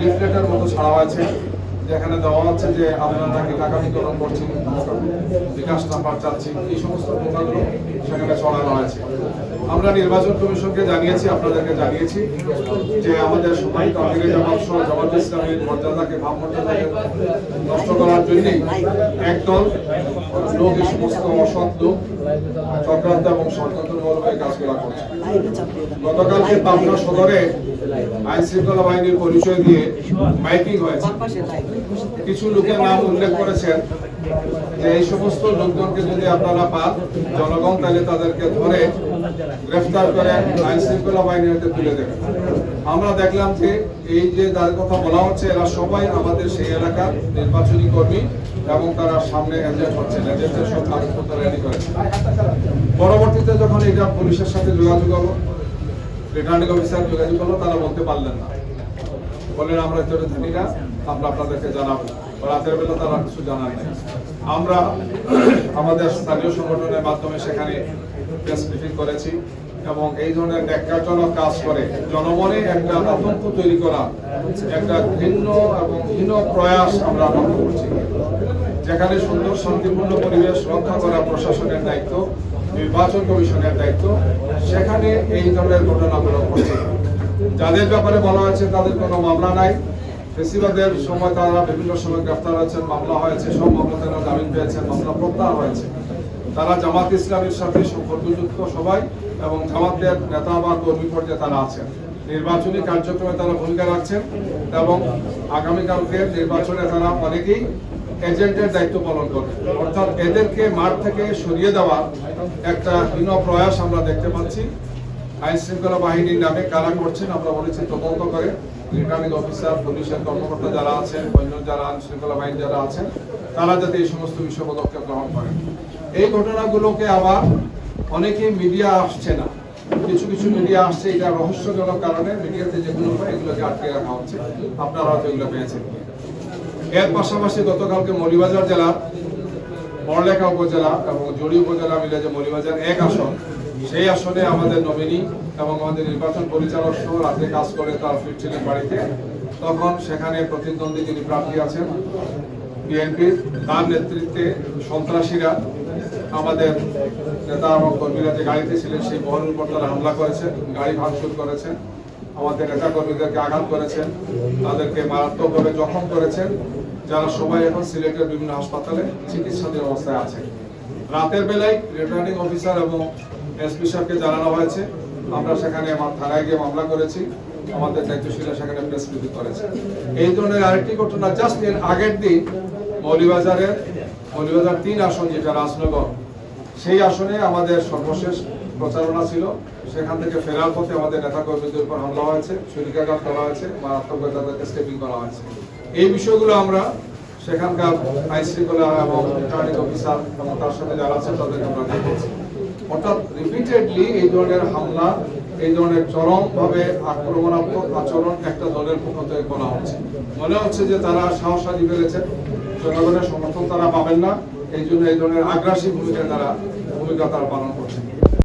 লিফলেটের মতো ছাড়া হয়েছে, যেখানে দেওয়া হচ্ছে যে আমরা নাকি টাকা বিতরণ করছি, বিকাশ নাম্বার চাচ্ছি, এই সমস্ত প্রকারগুলো সেখানে ছড়ানো হয়েছে। আমরা নির্বাচন কমিশনকে জানিয়েছি, আপনাদেরকে জানিয়েছি যে আমাদের সম্মানিত আমিরে জামাত সহ জামাত ইসলামের মর্যাদাকে, ভাবমর্যাদাকে নষ্ট করার জন্যই একদল লোক, এই সমস্ত অসৎ লোক চক্রান্ত এবং ষড়যন্ত্রমূলক কাজগুলো করছে। গতকালকে পাবনা সদরে আইন শৃঙ্খলা বাহিনীর পরিচয় দিয়ে মাইকিং হয়েছে। কিছু লোকের নাম উল্লেখ করেছেন যে এই সমস্ত লোকজনকে যদি আপনারা পান জনগণ, তাহলে তাদেরকে ধরে গ্রেফতার করে আইন শৃঙ্খলা বাহিনীর হাতে তুলে দেবেন। আমরা দেখলাম যে এই যে যাদের কথা বলা হচ্ছে এরা সবাই আমাদের সেই এলাকার নির্বাচনী কর্মী এবং তারা সামনে এজেন্ট হচ্ছেন, এজেন্টের সব কাগজপত্র রেডি করেছে। পরবর্তীতে যখন এটা পুলিশের সাথে যোগাযোগ হলো, রিটার্নিং অফিসার যোগাযোগ করলো, তারা বলতে পারলেন না, বললেন আমরা ভিতরে থাকি না, আমরা আপনাদেরকে জানাবো। রাতের বেলা তারা কিছু জানান নাই। আমরা আমাদের স্থানীয় সংগঠনের মাধ্যমে সেখানে প্রেস ব্রিফিং করেছি এবং এই ধরনের ন্যাক্কারজনক কাজ করে জনমনে একটা আতঙ্ক তৈরি করা, একটা ভিন্ন এবং হীন প্রয়াস আমরা লক্ষ্য করছি। যেখানে সুন্দর শান্তিপূর্ণ পরিবেশ রক্ষা করা প্রশাসনের দায়িত্ব, নির্বাচন কমিশনের দায়িত্ব, সেখানে এই ধরনের ঘটনাগুলো ঘটছে। যাদের ব্যাপারে বলা হয়েছে তাদের কোনো মামলা নাই, ফেসিবাদের সময় তারা বিভিন্ন সময় গ্রেফতার হয়েছেন, মামলা হয়েছে, সব মামলা তারা জামিন পেয়েছেন, মামলা প্রত্যাহার হয়েছে। তারা জামাত ইসলামের সাথে সম্পর্কযুক্ত সবাই এবং জামাতের নেতা বা কর্মী পর্যায়ে তারা আছেন। নির্বাচনী কার্যক্রমে তারা ভূমিকা রাখছেন এবং আগামীকালকে নির্বাচনে তারা অনেকেই এজেন্টের দায়িত্ব পালন করবে। অর্থাৎ এদেরকে মাঠ থেকে সরিয়ে দেওয়ার একটা হীন প্রয়াস আমরা দেখতে পাচ্ছি। আইন শৃঙ্খলা বাহিনীর নামে কারা করছেন আমরা বলেছি তদন্ত করে রিটার্নিং অফিসার, পুলিশের কর্মকর্তা যারা আছেন, অন্য যারা আইন শৃঙ্খলা বাহিনী যারা আছেন, তারা যাতে এই সমস্ত বিষয় পদক্ষেপ গ্রহণ করেন। এই ঘটনাগুলোকে আবার অনেকে মিডিয়া আসছে না, কিছু কিছু মিডিয়া আসছে, এটা রহস্যজনক কারণে মিডিয়াতে যেগুলো হয় এগুলোকে আটকে রাখা হচ্ছে। আপনারা হয়তো এগুলো পেয়েছেন। এর পাশাপাশি গতকালকে মৌলভীবাজার জেলার বড়লেখা উপজেলা এবং জড়ি উপজেলা মিলে যে মৌলভীবাজার 1 আসন, সেই আসনে আমাদের নমিনি এবং আমাদের নির্বাচন পরিচালক সহ রাতে কাজ করে তার ফিরছিলেন বাড়িতে। তখন সেখানে প্রতিদ্বন্দ্বী যিনি প্রার্থী আছেন বিএনপির, তার নেতৃত্বে সন্ত্রাসীরা আমাদের নেতা এবং কর্মীরা যে গাড়িতে ছিলেন সেই বহরের উপর তারা হামলা করেছেন, গাড়ি ভাঙচুর করেছেন, আমাদের নেতা কর্মীদেরকে আঘাত করেছেন, তাদেরকে মারাত্মকভাবে জখম করেছেন, যারা সবাই এখন সিলেটের বিভিন্ন হাসপাতালে চিকিৎসাধীন অবস্থায় আছে। রাতের বেলায় রিটার্নিং অফিসার এবং এসপি সাহেবকে জানানো হয়েছে, আমরা সেখানে থানায় গিয়ে মামলা করেছি, আমাদের দায়িত্বশীলরা সেখানে প্রেস ব্রিফিং করেছে। এই ধরনের আরেকটি ঘটনা জাস্ট এর আগের দিন মৌলভীবাজার 3 আসন যেটা রাজনগর, সেই আসনে আমাদের সর্বশেষ প্রচারণা ছিল। সেখান থেকে ফেরার পথে আমাদের নেতা কর্মীদের উপর হামলা হয়েছে, ছুরিকাঘাত করা হয়েছে, মারাত্মকভাবে তাদেরকে স্টেপিং করা হয়েছে। এই বিষয়গুলো আমরা সেখানকার আইন শৃঙ্খলা এবং রিটার্নিং অফিসার এবং তার সাথে যারা আছেন তাদেরকে আমরা দেখেছি। অর্থাৎ রিপিটেডলি এই ধরনের হামলা, এই ধরনের চরমভাবে আক্রমণাত্মক আচরণ একটা দলের পক্ষ থেকে করা হচ্ছে। মনে হচ্ছে যে তারা সাহস হারিয়ে ফেলেছেন, জনগণের সমর্থন তারা পাবেন না, এই জন্য এই ধরনের আগ্রাসী ভূমিকা তারা পালন করছেন।